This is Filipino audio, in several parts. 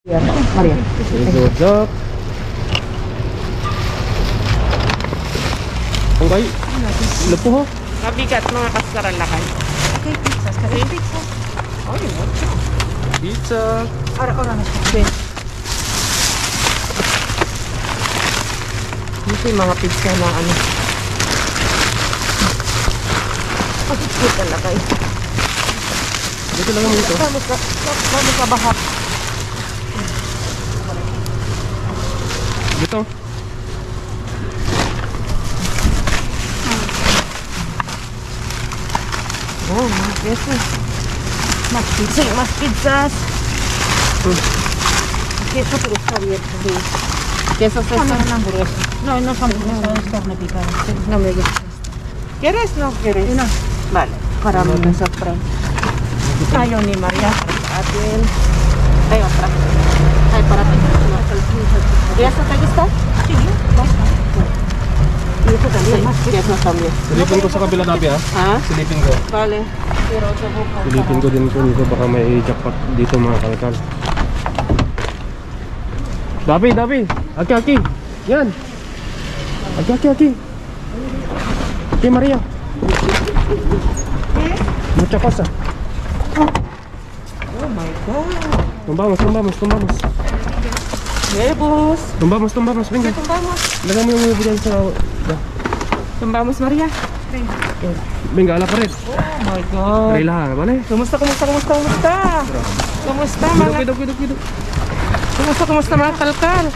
Maria. Good up. Okay. Lupo ho. Mabigat mga kaskaralakan. Okay, pizzas. Kasi pizzas. Ay, mucho. Pizza. Ora na siya. Dito yung mga pizza na ano. Pagkikit talaga eh. Dito lang naman ito. Vamos ka bahat. Dito. Oh, más queso. Más pizza, más pizzas. Queso, pero está bien. Queso es hamburguesa. No, no son hamburguesas, es carne picada. No me gusta. ¿Quieres? No quieres. No. Vale, para nosotros. Ayaw ni María. Para ti. Hay otra. Hay para ti. ¿Y eso te gusta? Sí, basta. Y eso también. Queso también. Silipin ko sa kabila tabi ha. ¿Ah? Silipin ko. Vale. Pero te busco. Silipin ko din ko dito. Baka may jackpot dito mga kalkal. Dabi, Dabi. Aki, Aki. Yan. Aki, Aki, Aki. Aki, Maria. Mucha cosa. Oh my God. Tumbamos, tumbamos, tumbamos. Huevos. Tumbamos, tumbamos. Venga. Tumbamos. Lagyan mo yung huevo dyan sa... Tumbamos, María. Venga, a la pared. Oh my God. Relaja, ¿vale? Kumusta? Kumusta Cuido, mga... cuido, cuido. Kumusta mga kalkal?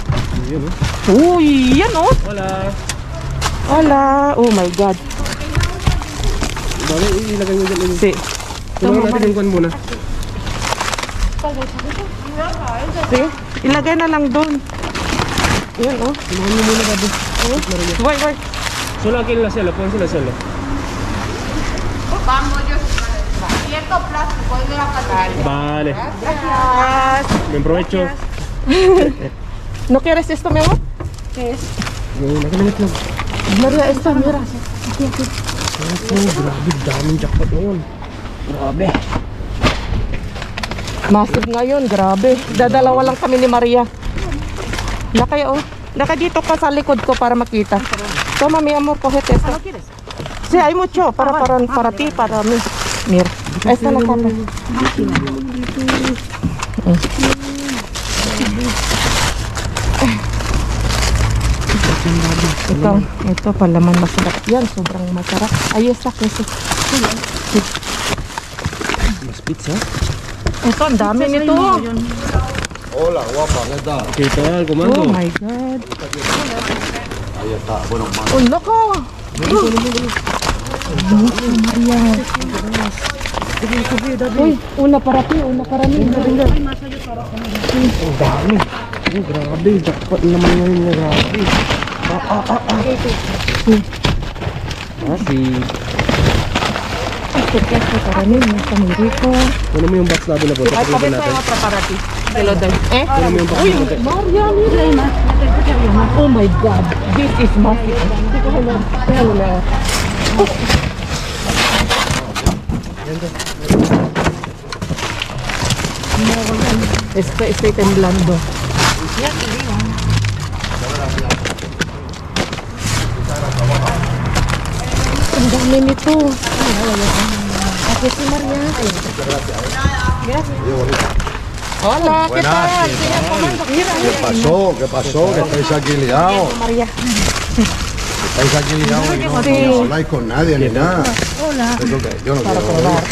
Yun, oh. Uy, yan oh. Hola. Hola. Oh my God. Bale, ilagay mo dyan. Si. Tulungan natin yung kwan muna. Sige. Ilagay na lang doon. Yan oh. Tulungan mo muna, Dabi. Maria. Voy. Solo aquí en la celda, pónganse en la celda. Vamos, yo. Y esto plástico, es de la calidad. Vale. Gracias. Buen provecho. ¿No quieres esto, mi amor? ¿Qué es? María, esta, mira. Grabe, daming jackpot ngayon. Grabe. Massive ngayon, grabe. Dadalawa lang kami ni Maria. Naka oh. Naka dito ka sa likod ko para makita. Toma, mi amor, coge esto. ¿No quieres? Sí, hay mucho para ti, para mí. Mira, esta la capa. Ito palaman masarap yan, sobrang masarap. Ahí está, queso. Mas pizza. Ito, ang dami nito. Hola, guapa, ¿qué tal? ¿Qué tal, comando? Oh my God. Ahí está, bueno, más. Oh, loco. Maria. Uy, una para ti, una para mí. Ang dami. Oh, grabe, jackpot naman ngayon na grabe. Si... Este queso para mí, está muy rico. Kunin mo yung box natin na po. Ay, Tapos pabit natin. tayo otra para ti. Te lo doy. Eh? Kunin mo yung box natin. Maria, mira. Oh my God. This is massive. Déjalo na. Estoy temblando. Ang dami nito. Aquí si Maria. Hola, ¿qué Buenas, tal? ¿qué Señor comando, mira, ¿Qué pasó? ¿Qué pasó? Que estáis aquí liados. María. Estáis aquí liados y no habláis con nadie ni nada. Hola. ¿Eso qué? Yo no quiero oír.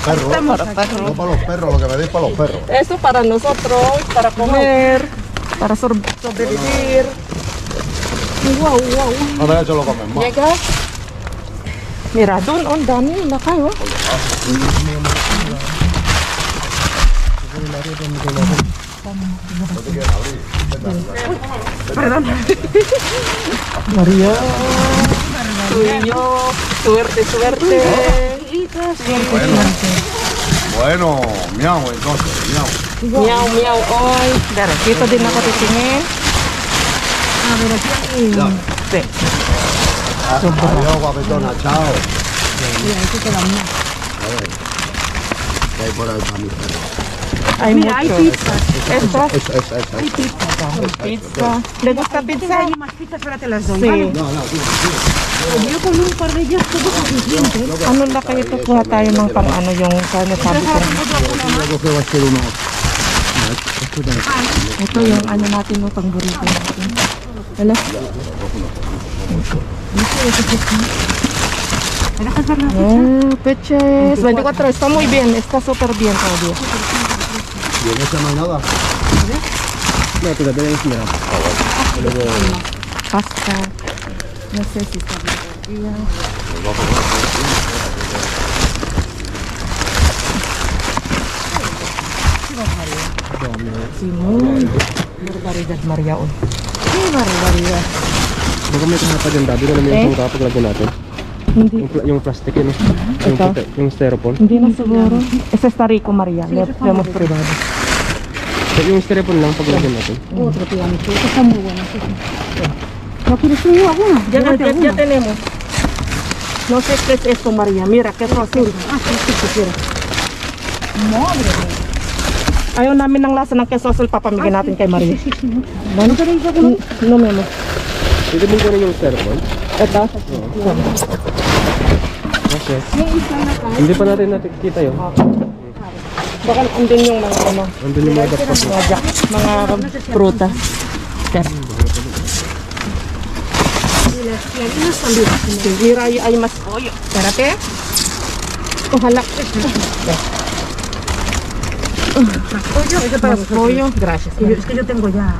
Para los perros. No para los perros, lo que me deis para los perros. Esto para nosotros, para comer, para sobrevivir. Wow. Ahora eso lo comen más. Llega. Mira, doon, ang dami na kayo. Perdón. María. Tuyo. Suerte. Bueno, miau entonces, miau. Miau. Oy. Dara, dito din ako titingin. Ya. Sí. Adiós, guapetona, chao. ¿Qué hay por ahí para mi perro? Hay Mira, hay mucho. pizza. Esto, Esa. Hay pizza. pizza. ¿Le gusta pizza? Hay más pizza, espérate las doy, Sí. ¿vale? No, Yo con un par de ellas todo suficiente. Ano na kayo kukuha tayo ng pang ano yung sabi ko. yo creo que va a ser uno. Ito yung ano natin no pang burrito natin. Ano? Peches. 24, está muy bien, está súper bien todavía. Y en esa no hay nada. No, pero tenemos mira. Pasta. No sé si está bien. Simón. Barbaridad Maria. Qué barbaridad. Baka may kahapad yung dabi na naman yung sangka pag lagyan natin. Hindi. Yung plastic yun. Ito? Yung styrofoam. Hindi na siguro. Ese está rico, Maria. Le hemos probado. Yung styrofoam lang pag lagyan natin. Otro te van a hacer. Está muy bueno. ¿No quieres tú alguna? Ya tenemos. No sé qué es esto, María. Mira, qué fácil. Ah, sí, sí, sí, quiero. Madre mía. Ayaw namin ng lasa ng queso azul. Papamigay natin kay Maria. Sí, sí, no. ¿No queréis alguna? No, Memo. Pwede mong kunin yung styrofoam. Ito? Okay. Hindi pa natin nakikita yun. Baka andun yung mga ano. Andun yung mga dapat. Mga prutas. Pero, sí, mira, hay más pollo. Espérate. Ojalá. Pollo, eso para Más pollo. Gracias. Es que yo tengo ya.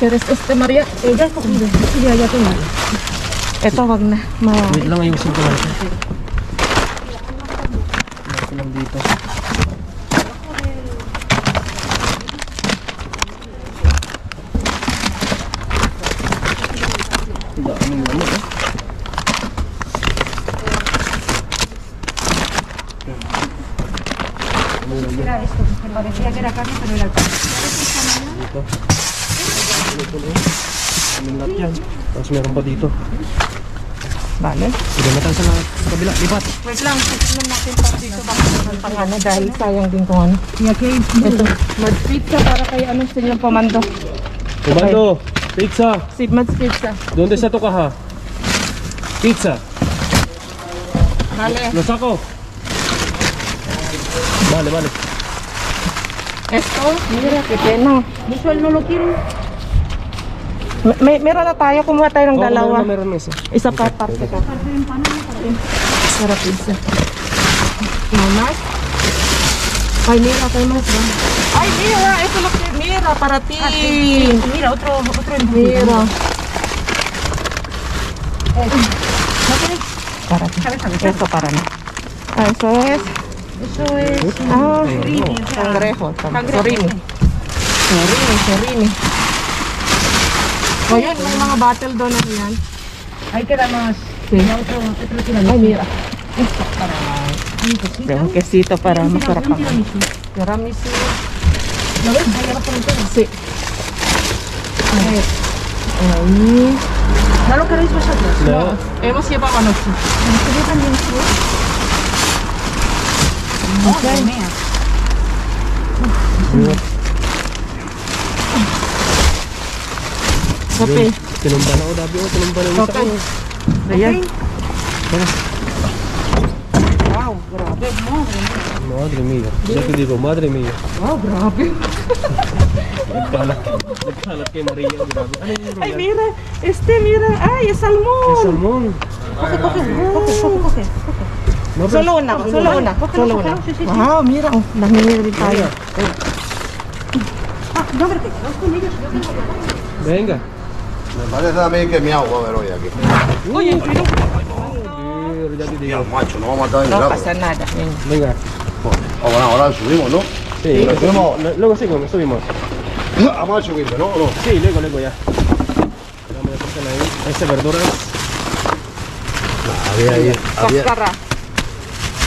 Pero este, María. Ya es cogido. Sí, ya tengo. Ito, wag na. Wait lang, ayusin ko lang siya. Ayusin lang dito. Daming naman eh. Era esto, que parecía que era carne, pero era carne. Dito. Amin lahat yan. Tapos meron pa dito. Vale. Sige na tayo sa kabila. Lipat. Wait lang. Tignan natin pa dito. Pang ano, dahil sayang din kung ano. Y aquí hay Ito. Mad pizza para kay ano, Señor Comando. Comando, pizza. Si Mad Pizza. ¿Dónde está tu caja? Pizza. Vale. Lo saco. Vale, vale. Esto, mira, qué pena. Eso él no lo quiere. Meron na tayo, kumuha tayo ng dalawa. Meron isa. Isa pa parte ka. Para pizza. No más. Ay, mira, hay más. Ay, mira, eso es lo que mira para ti. Mira, otro embutido. Mira. ¿No quieres? Para ti. ¿Sabes? Esto para mí. Ah, eso es. Eso es. Ah, Surimi, o sea, cangrejo. cangrejo, Surimi. Surimi. O yun, may mga bottle doon na yan. Ahí queda más. Sí. Ya otro tiramisú. Ay, mira. Un quesito. Un quesito para Un masarap ang tiramisú. tiramisú. ¿Lo ves? Ahí abajo lo tengo. Sí. A ver. Ahí. ¿No lo queréis vosotros? No. Hemos llevado a nosotros. Yo también quiero. Madre mía. Kape. Tinumba na ako dabi ko. Tinumba na yung isa Okay. ko. Ayan. Wow, grabe. Madre mía. Ya te digo, madre mía. Wow, grabe. Nagkalat kay Maria. Grabe. Ano yung Ay, mira. Mira. Ay, es salmón. salmon. Coge. Solo una. Solo una. Sí, sí. Wow, mira. Oh, namimili rin tayo. Ah, no, pero te quedas con ellos. Yo tengo que comer. Venga. Me parece a mí que mi agua va a haber hoy aquí. Oye, Ya te Tío, digo. macho, no vamos a estar en no el agua. pasa nada. Ven. Venga. Bueno, ahora subimos, ¿no? Sí, Nos subimos. luego subimos. Vamos a subir, ¿no? ¿O no? Sí, luego ya. Vamos a poner ahí. Este verduras. Había. Cáscara.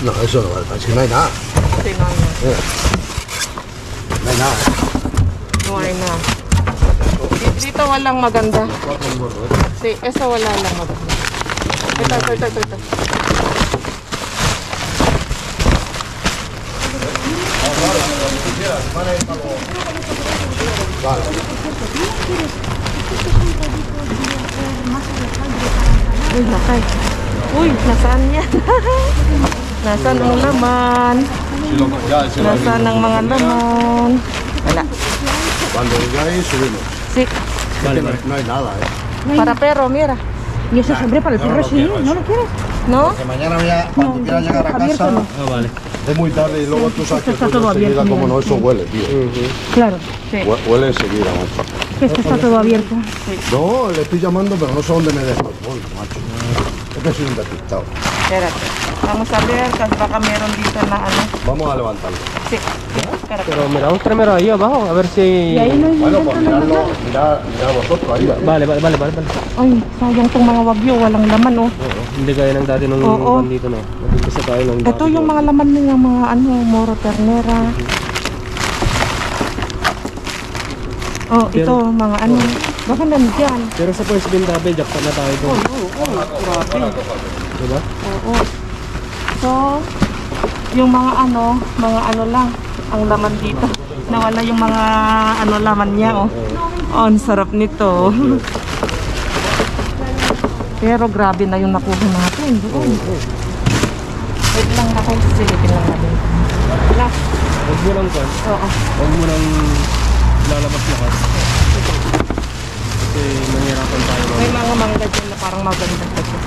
No, eso no, es que no hay nada. Sí, no, no. No hay nada. No Why na? Dito walang maganda. Esa wala lang maganda. Ito. Uy, nakay. Uy, nasaan yan? Nasaan ang laman? Nasaan ang mga laman? Wala. Cuando llegáis, subimos. Sí. No hay nada, Para perro, mira. Y ese sombrero para el perro sí, ¿no lo quieres? ¿No? Que mañana cuando quieras llegar a abierto casa, no. Ah, vale. es muy tarde y luego tú sabes que Está todo enseguida, abierto, como mira. no, eso huele, tío. Claro, Sí. Huele enseguida, macho. que esto está todo abierto. No, le estoy llamando, pero no sé dónde me deja el bol, macho. Es que soy un despistado. Espérate. Vamos a ver, kasi baka meron dito na ano. Vamos a levantarlo. Sí. Espérate. Pero mira, vamos primero ahí abajo, a ver si... Y ahí no hay Bueno, ningún pues problema. mirad vosotros ahí. Vale. Ay, sayang tong mga wagyu. Walang laman, oh. Oo, hindi kaya ng dati nung Oo. dito, no? Nagkisa tayo ng dati. Ito yung mga laman ng mga ano, moro ternera. Oh, ito, mga ano. Baka nandyan. Pero sa first bintabe, jackpot na tayo doon. Grabe. Diba? Oo. So, yung mga ano lang, ang laman dito. Nawala yung mga ano laman niya, oh. Oh, ang sarap nito. Pero grabe na yung nakuha natin doon. Wait lang ako, silipin lang natin. Wala. Huwag mo lang kwan. Oo. Huwag mo lang lalabas-lakas. Kasi mahirapan tayo. May mga mangga dyan na parang maganda pa siya.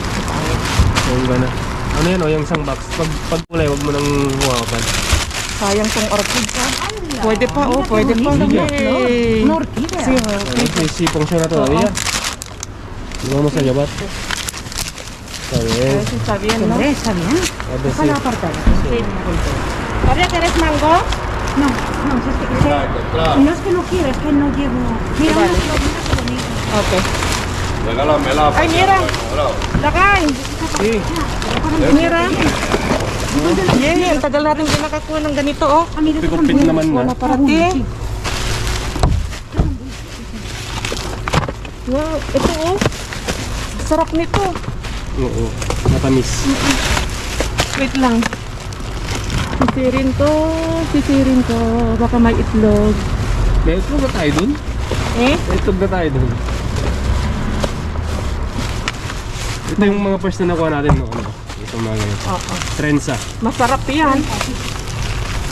Yung gana. Ano yan o, yung isang box. Pag kulay, huwag mo nang huwakan. Sayang tong orchids, ah. Pwede pa, oh, pwede pa. Yay! Una orquídea. Sí, May sipong siya na to. Iya. Diba mo sa yabat? Sabi eh. sí, está bien, ¿no? Hombre, está bien. Sabi Déjala apartada. Sí. María, ¿quieres mango? No, si es que no es que no quiero, es que no llevo. Mira, Vale. una florita bonita. Ok. Regálamela. Ay, mira. Lakay. Sí. Mira. Yay, ang tagal natin din nakakuha ng ganito, oh. Ah, mira, esta Pipit también. naman na. Para ti. Wow, ito, oh. Sarap nito. Oo. Matamis. Wait lang. Sisirin ko. Baka may itlog. May itlog na tayo dun? Eh? May itlog na tayo dun. Ito yung mga first na nakuha natin, no? Ano? Ito mga ganito. Oo. Trenza. Masarap yan.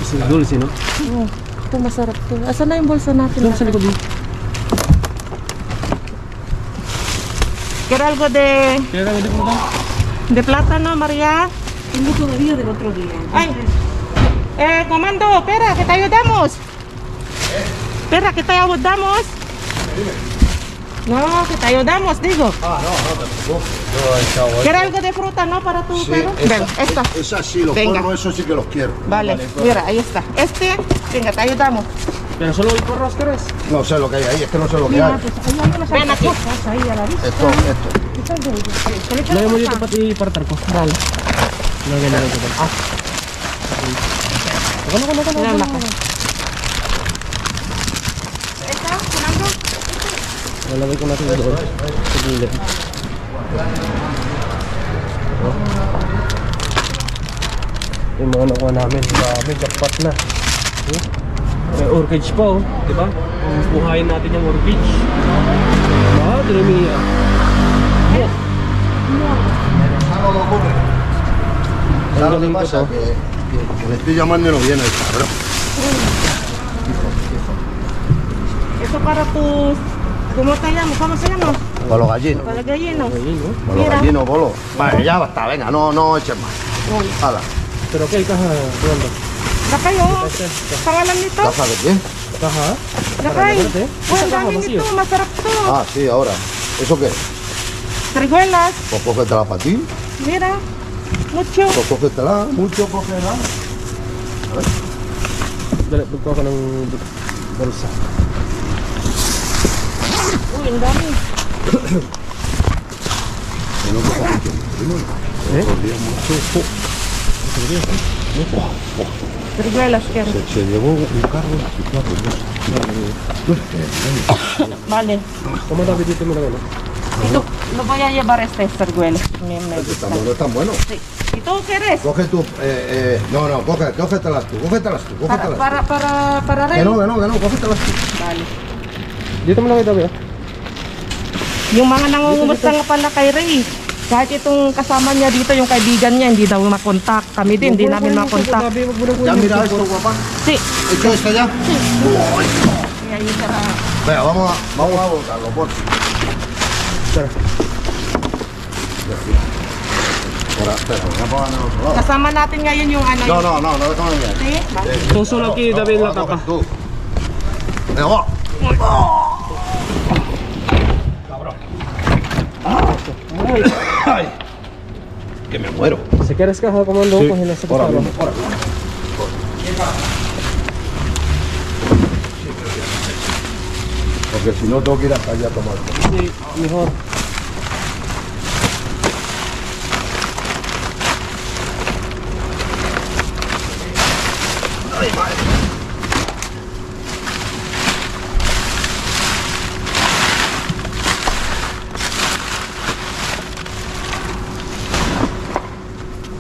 Gusto na dulce, no? Oh, ito masarap to. Asan na yung bulsa natin? Doon sa likod mo. Quiero algo de Kaya ka mo ba? plátano, María. Tengo todavía del otro día. Ay. Comando, espera, que te ayudamos. Espera, que te ayudamos. No, que te ayudamos, digo. Ah, no te preocupes. Yo he echado ahí. ¿Quieres algo de fruta, no? Para tu Sí, perro. Ven, esta. esa sí, los Venga. porros, esos sí que los quiero. Vale, mira, ahí está. Venga, te ayudamos. Pero solo hoy porros, ¿quieres? No sé lo que hay ahí, es que no sé lo que Mira, hay. pues ahí hay unas Ven aquí. alcachofas ahí a la vista. Esto. Estas de ellos. Se le echa Lagay mo la dito papa. pati partar ko. Vale. Lagay na dito. Ah. Mira la cara. ¿Esta, Fernando? Lalagay ko natin doon. Sa gilid. Yung mga nakuha namin. Dami, jackpot na. May orchid pa, oh. Diba? Buhayin natin yung orchid. Madre mia. ¿Sabes lo que galing ko pasa? to. Que le estoy llamando y no viene el cabrón. Eso para tus... ¿Cómo te llamas? ¿Cómo se llama? Para los gallinos. Para el gallino. Ayun, oh. Para los Mira. gallinos, bolo. Vale, ya basta, venga, no eches más. Hala, Pero okay, kaha. Tuwanda. Lakay, oh. Pangalan nito? ¿caja de qué? Kaha? Lakay. Para Uy, ang dami vacío. nito. Masarap to. Ah, sí, ahora. ¿Eso qué? Trijuelas. Pues cógetela para ti. Mira. Mucho. Pues cógetela, mucho cógetela. Dali, pagkuha ka ng bulsa. Uy, ang dami. Que no coja mucho. Eh? Otros días mucho. Sige. Buah, buah. Triguelas, quiero. Se llevó un carro y 4 Vale. Toma David dito mo lang ano. Ito, lo voy a llevar este Triguelas. Me gusta. No están buenos. Sí. ¿Y tú quieres? Coge tú, no, cógetelas tú, cógetelas tú. Para Que Rey. no, cógetelas tú. Vale. Dito mo lang kay David. Yung mga nangungumusta nga pala kay Ray. Kahit itong kasama niya dito, yung kaibigan niya, hindi daw makontak. Kami din, hindi namin makontak. Ya mira esto, guapa. Sí. ¿Hecho esto ya? Kaya yun siya na- Venga, vamos a botarlo, por. Tara. Espera, voy a poner en otro lado. Kasama natin ngayon yung ano. No, déjame bien. Sí? Susunod kay David No, la tapa. tú. Venga, va. Ay, que me muero. Si quieres ka ha komando ko hina sa Ahora kasama. mismo, ahora mismo. Porque si no tengo que ir hasta allá a tomar. Sí, mejor.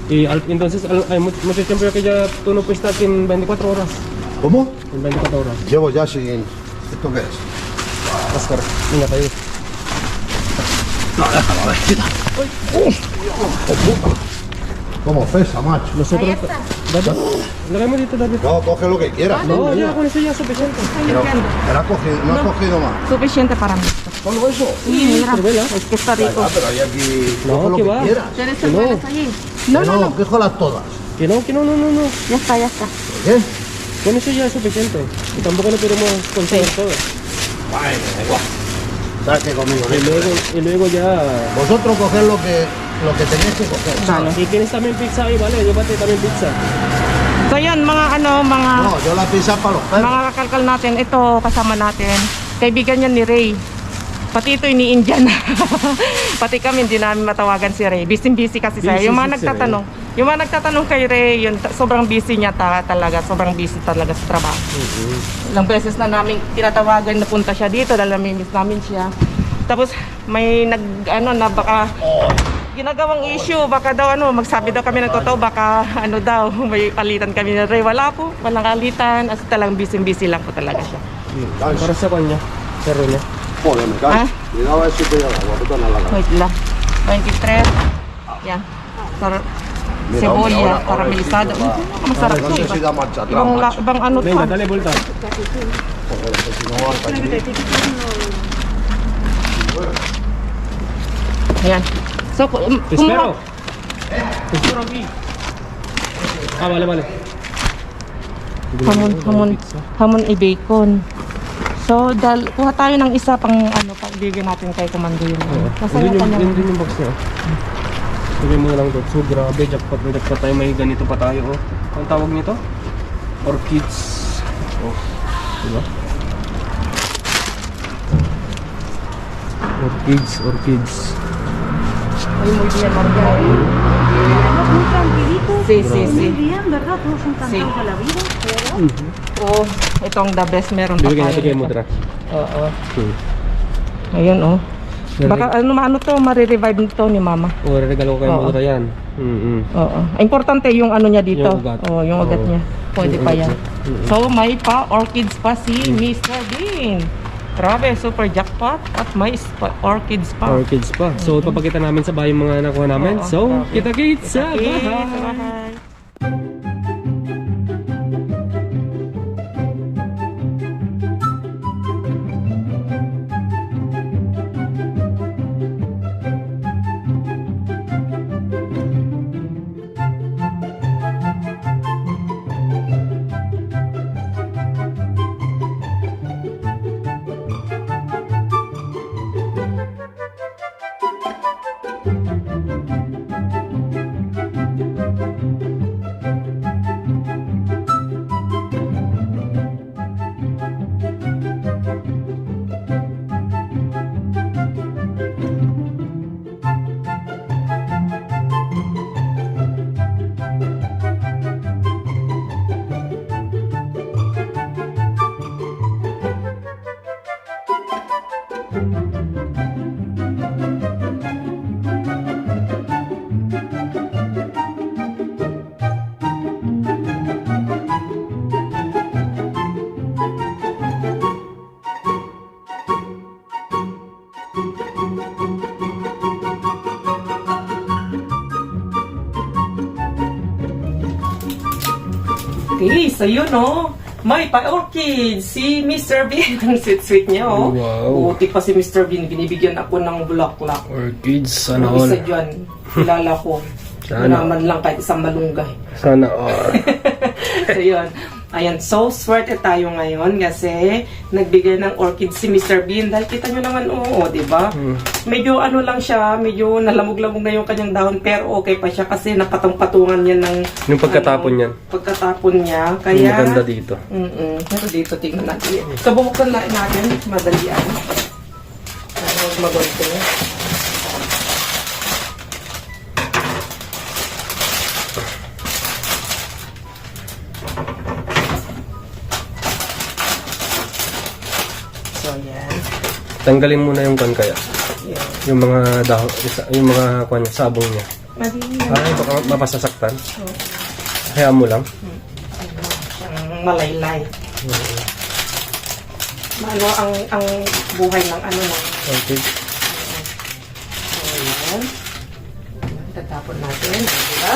Y entonces, hay mucho tiempo que ya tú no puedes estar en 24 horas. ¿Cómo? En 24 horas. Llevo ya sin. ¿Esto qué es? Oscar, venga, tayo. No, déjalo, a ver, quita. ¿Cómo pesa, macho? Nosotros... David, lagay mo dito, David. No, coge lo que quieras. No, ya, con eso ya es suficiente. Pero, no has cogido más. Suficiente para mí. ¿Solo eso? Sí, mira. Triguela. Es que está rico. Ah, pero hay aquí. No, coge lo ¿qué que va? quieras. ¿Tienes Que no. cervezas allí? No, cógelas todas. Que no, no. Ya está, ya está. ¿Qué? Con eso ya es suficiente. Y tampoco lo podemos consumir todo. Ay, me da igual. ¿Sabes qué conmigo? Y luego ya... Vosotros coged lo que tenéis que coger. Vale. Si quieres también pizza ahí, vale, llévate también pizza. So yan, mga No, yo la pizza para los perros. mga kakalkal natin, ito kasama natin. Kaibigan yan ni Ray. Pati ito ini-Indian. Pati kami hindi namin matawagan si Ray. Busy kasi siya. Busy Yung mga si nagtatanong, yung mga nagtatanong kay Ray, yun, sobrang busy niya talaga. Sobrang busy talaga sa trabaho. Ilang beses na namin tinatawagan na punta siya dito dahil namimiss namin siya. Tapos may na baka ginagawang issue, baka daw magsabi daw kami ng totoo, baka daw, may palitan kami na Ray. Wala po, walang alitan. As talagang busy lang po talaga siya. Para sa kanya, pero niya. Joder, me Ah. caes. Cuidado a ver si te llega agua, puta en la lata. Wait lang. 23. Yan. Mira, Cebolla, hombre, ahora caramelizado. sí que va. Masarap No to. sé si da marcha atrás, Ibang, macho. ibang ano to. Venga, dale vuelta. Joder, que si no va a caer. Yan. So, Te espero. Te espero aquí. Ah, vale. Hamon i-bacon. So, kuha tayo ng isa pang pagbigyan natin kay Komando yun. Kasi Yun yung kanyang... yung box niya. Sabi mo na lang doon. So, grabe, jackpot tayo. May ganito pa tayo, oh. Ang tawag nito? Orchids. Oh, diba? Orchids. Ay, muy bien, María. Muy tranquilitos. Sí. Muy bien, ¿verdad? Todos encantados Sí. de la vida. Oh, itong the best meron pa Bibigyan natin kay tayo. Mudra. Oo. Ayun, oh. Baka ano to, marirevive nito ni Mama. O, regalo ko kay Oo. Mudra yan. Oo. Importante yung ano niya dito. Yung ugat. Oh, yung ugat Oo. niya. Pwede Yung pa ugat yan. niya. So, may orchids pa si Mr. Bean. Grabe, super jackpot. At may orchids pa. Orchids pa. So, papakita namin sa bahay yung mga nakuha namin. Oo, So, grabe. kita-kits sa Okay, sa bahay! bahay. Okay, so yun may pa-orchid si Mr. Bean. Ang sweet-sweet niya Wow. Buti pa si Mr. Bean, binibigyan ako ng bulaklak. Orchids, sana Yung all. isa dyan, kilala ko. Sana. Naman lang kahit isang malunggay. Sana all. So yun. Ayan, so swerte tayo ngayon kasi nagbigay ng orchid si Mr. Bean. Dahil kita nyo naman, di ba? Medyo ano lang siya, medyo nalamog-lamog na yung kanyang dahon, pero okay pa siya kasi napatong-patungan niya ng... Yung pagkatapon niyan. Pagkatapon niya, Yung kaya... maganda dito. Pero dito, tingnan natin. So, bubuksan na natin, madalian. Magonto. So, yan. Tanggalin mo na yung kan kaya. Yan. Yung mga dahon, yung mga sabong niya. Madilim. Ay, baka mapasasaktan. So, Hayaan mo lang. siyang malaylay. Ano ang buhay ng ano ng Okay. so, yan. Tatapon natin, diba?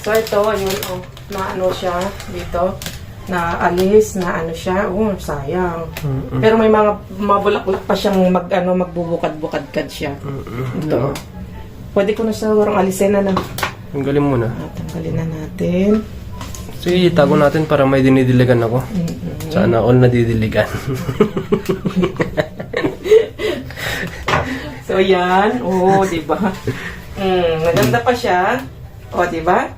So ito, yun, na ano siya dito, na alis, na ano siya, sayang. Pero may mga bulaklak pa siyang magbubukad-bukad-kad siya. Ito. Pwede ko na sigurong alisin na. Tanggalin mo na. Tanggalin na natin. Sige, itago natin para may dinidiligan ako. Sana all nadidiligan. So yan, di ba? Maganda pa siya. Di ba?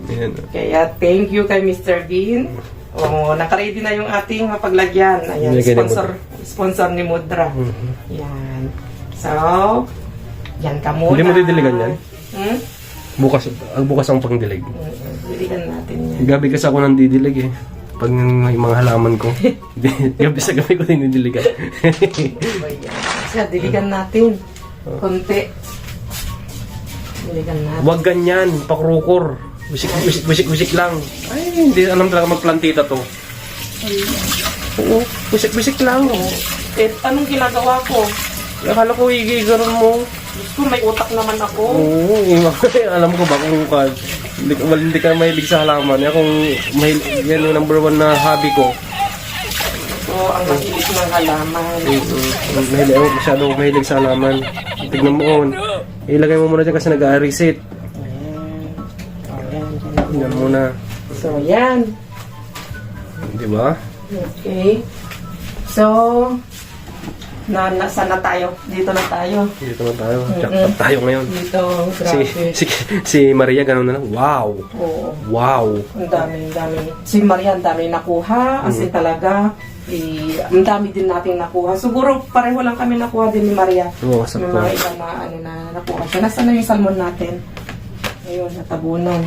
Ayan. Kaya thank you kay Mr. Bean. Naka-ready na yung ating paglagyan. Ayan, Nilagay ni sponsor ni Mudra. Yan. So, yan ka muna. Hindi mo didiligan yan? Hmm? Bukas ang pangdilig. Diligan natin yan. Gabi kasi ako nang didilig eh. Pag may mga halaman ko. Gabi sa gabi ko dinidiligan. Siya, diligan natin. Konti. Diligan natin. Huwag ganyan, pakrukor. Bisik lang. Ay, hindi alam talaga magplantita to. Oo, bisik lang. Anong ginagawa ko? Akala ko igigaron mo. Diyos ko, may utak naman ako. Oo, alam ko ba kung hindi ka mahilig sa halaman. Kung yan yung number 1 na hobby ko. So, ang mahilig ng halaman. Masyado mahilig sa halaman. Tignan mo, ilagay mo muna dyan kasi nag-reset. Tignan mo na. So, yan. Di ba? Okay. So, nasa na tayo? Dito na tayo. Dito na tayo. Jackpot tayo ngayon. Dito, grabe. Si Maria ganun na lang. Wow! Oo. Wow! Ang dami. Si Maria, ang dami nakuha. Kasi talaga, ang dami din nating nakuha. Siguro, pareho lang kami nakuha din ni Maria. Oo, May sakto. mga iba na nakuha siya. Nasaan na yung salmon natin? Ayun, natabunan.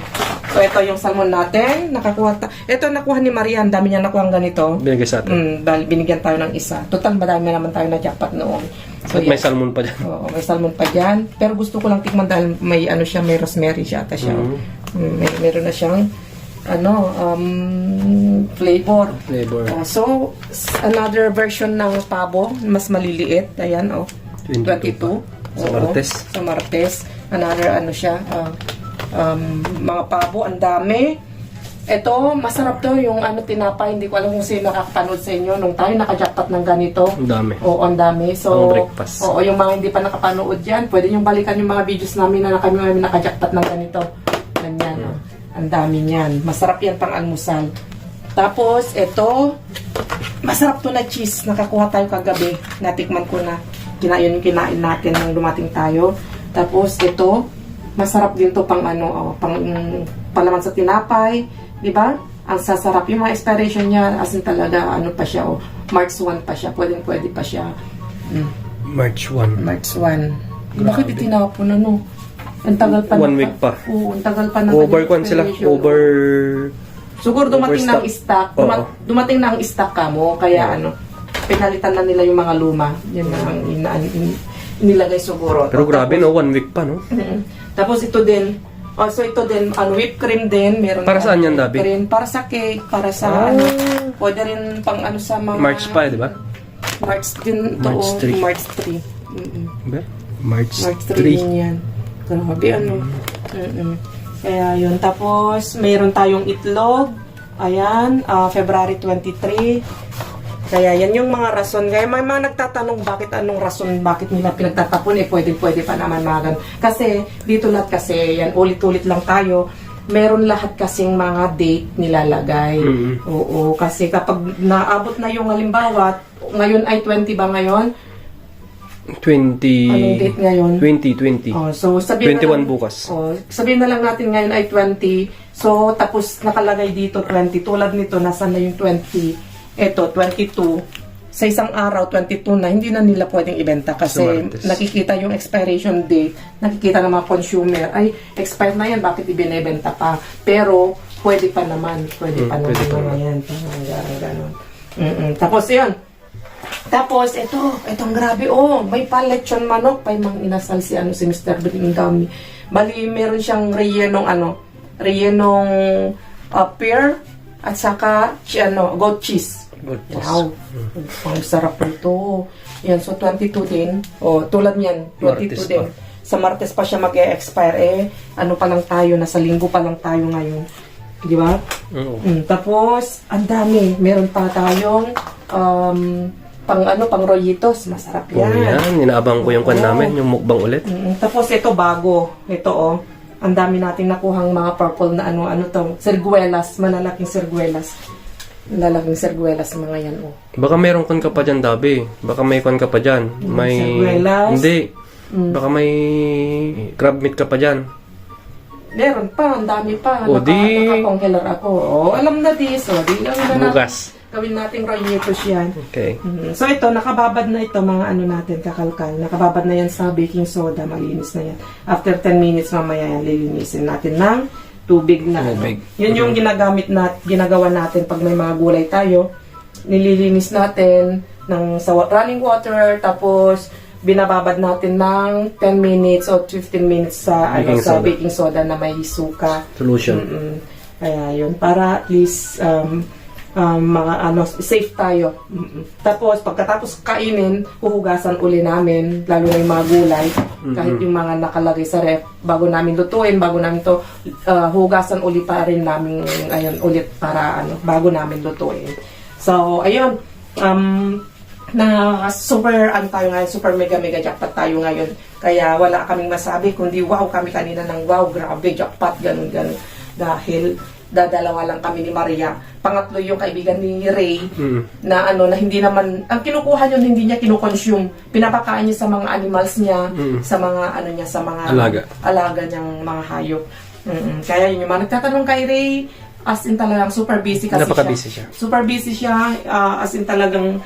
So, ito yung salmon natin. Ito nakuha ni Maria. Ang dami niya nakuha ganito. Binigay sa atin. Binigyan tayo ng isa. Total, madami naman tayo na jackpot noon. So, At may salmon pa dyan. Oo, may salmon pa dyan. Pero gusto ko lang tikman dahil may may rosemary siya. Ata siya. Meron na siyang flavor. Flavor. So, another version ng pabo, mas maliliit. Ayan, 22. Sa Martes. Sa Martes. Another siya, mga pabo, ang dami. Ito, masarap to, yung tinapay. Hindi ko alam kung sino nakakapanood sa inyo. Nung tayo nakajackpot ng ganito. Ang dami. Oo, ang dami. So, Ang breakfast. Oo, yung mga hindi pa nakapanood yan, pwede nyo balikan yung mga videos namin na kami nakajackpot ng ganito. Ganyan, Ang dami niyan. Masarap yan pang almusal. Tapos, ito, masarap to na cheese. Nakakuha tayo kagabi. Natikman ko na. Kinain natin nang dumating tayo. Tapos, ito, masarap din to pang pang palaman sa tinapay. Diba? Ang sasarap. Yung mga expiration niya, as in talaga, pa siya, March 1 pa siya. Pwede pa siya. March 1. March 1. Bakit itinapon, Ang tagal pa. 1 week pa. Oo, ang tagal pa na. Overcon sila. Siguro dumating na ang stock. Dumating na ang stock ka mo. Kaya pinalitan na nila yung mga luma. Yan na ang inilagay siguro. Pero grabe, 1 week pa, no? Tapos ito din. So ito din, whipped cream din. Meron Para saan yan, Dabi? Para sa cake, para sa pwede rin pang sa mga... March pa, di ba? March din to. March 3. March 3. March 3 3. din yan. Grabe, Kaya yun. Tapos, mayroon tayong itlog. Ayan, February 23. Kaya yan yung mga rason. Kaya may mga nagtatanong anong rason, bakit nila pinagtatapon. Pwede pa naman mga ganun. Kasi, dito lahat kasi, yan, ulit-ulit lang tayo. Meron lahat kasing mga date nilalagay. Oo, kasi kapag naabot na yung halimbawa, ngayon ay 20 ba ngayon? 20... Anong date ngayon? 20. Oh, so sabihin 21 na lang, bukas. Oh, sabihin na lang natin ngayon ay 20. So tapos nakalagay dito 20. Tulad nito nasa na yung 20. Ito 22. Sa isang araw 22 na hindi na nila pwedeng ibenta kasi Martes. nakikita yung expiration date, nakikita ng mga consumer ay expired na yan, bakit ibinebenta pa? Pero pwede pa naman, pwede pa naman yan. Ganun. Tapos yun. Tapos, itong grabe, may palechon manok, may mang inasal si Mr. Bringami. Bali, meron siyang rellenong pear, at saka, goat cheese. Wow, ang sarap nito. Yan, so 22 din. Tulad niyan, 22 Martes din. pa. Sa Martes pa siya mag-e-expire. Ano pa lang tayo, nasa linggo pa lang tayo ngayon. Di ba? Tapos, ang dami. Meron pa tayong, pang rollitos, masarap yan. Yan, inaabang ko yung kwan namin, yung mukbang ulit. Tapos ito bago, ito ang dami nating nakuhang mga purple na ano to, serguelas, malalaking serguelas. Lalaking serguelas mga yan Baka meron kwan ka pa dyan, Dabi. Baka may kwan ka pa dyan. May... serguelas. Hindi. Baka may crab meat ka pa dyan. Meron pa, ang dami pa. O, di- Naka-congealer ako. Alam na this. Di lang na Bukas. gawin nating rollitos yan. Okay. So ito, nakababad na ito, mga natin, kakalkal. Nakababad na yan sa baking soda, malinis na yan. After 10 minutes mamaya yan, lilinisin natin ng tubig na. Tubig. Yun yung ginagawa natin pag may mga gulay tayo. Nililinis natin sa running water, tapos binababad natin ng 10 minutes o 15 minutes sa baking soda na may suka. Solution. Kaya yun, para at least safe tayo. Tapos, pagkatapos kainin, huhugasan uli namin, lalo na yung mga gulay, kahit yung mga nakalagay sa ref, bago namin lutuin, bago namin to, huhugasan uli pa rin namin, ulit para, bago namin lutuin. So, ayun, super mega jackpot tayo ngayon. Kaya wala kaming masabi, kundi wow kami kanina ng wow, grabe, jackpot, ganun. Dahil, dadalawa lang kami ni Maria. Pangatlo yung kaibigan ni Ray na na hindi naman ang kinukuha niya, hindi niya kinukonsume. Pinapakain niya sa mga animals niya, sa mga sa mga alaga niyang mga hayop. Kaya yun yung mga nagtatanong kay Ray, as in talagang super busy kasi Napaka-busy siya. Super busy siya, as in talagang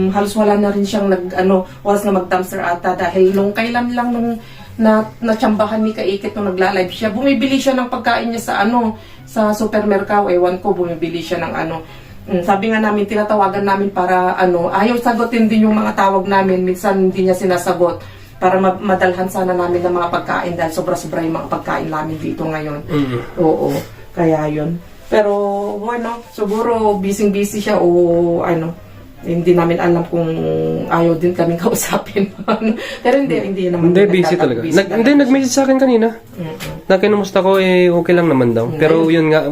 halos wala na rin siyang oras na mag-dumpster ata dahil nung kailan lang natsambahan ni Kaikit nung nagla-live siya, bumibili siya ng pagkain niya sa supermerkado, ewan ko, bumibili siya ng sabi nga namin, tinatawagan namin para ayaw sagutin din yung mga tawag namin, minsan hindi niya sinasagot para madalhan sana namin ng mga pagkain dahil sobra-sobra yung mga pagkain namin dito ngayon. Oo, kaya yun. Pero siguro busy siya o hindi namin alam kung ayaw din kaming kausapin. Pero hindi naman. Hindi, busy talaga. Nag-message sa akin kanina. Nakinumusta ko, okay lang naman daw. Pero yun nga,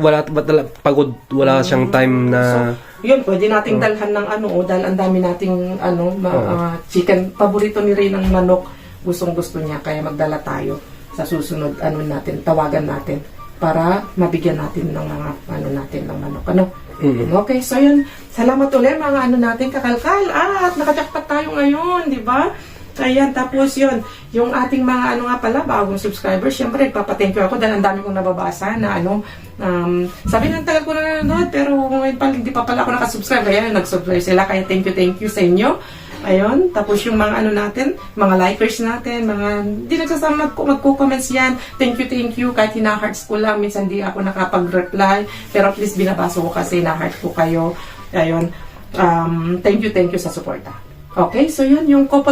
pagod, wala siyang time na... So, yun, pwede nating dalhan ng dahil ang dami nating chicken. Paborito ni Ray ng manok. Gustong-gusto niya, kaya magdala tayo sa susunod, tawagan natin para mabigyan natin ng mga ng manok. Okay, so yun. Salamat ulit mga natin kakalkal. At nakajakpat tayo ngayon, di ba? Ayan, tapos yun. Yung ating mga bagong subscribers, syempre, nagpapa-thank you ako dahil ang dami kong nababasa na sabi ng tagal ko na nanonood, pero hindi pa pala ako nakasubscribe. Kaya nag-subscribe sila, kaya thank you sa inyo. Ayun, tapos yung mga natin, mga likers natin, mga hindi nagsasama magko-comments yan. Thank you. Kahit hina-hearts ko lang, minsan di ako nakapag-reply, pero at least binabasa ko kasi na-heart ko kayo. Ayun, thank you sa suporta. Okay, so yun, yung couple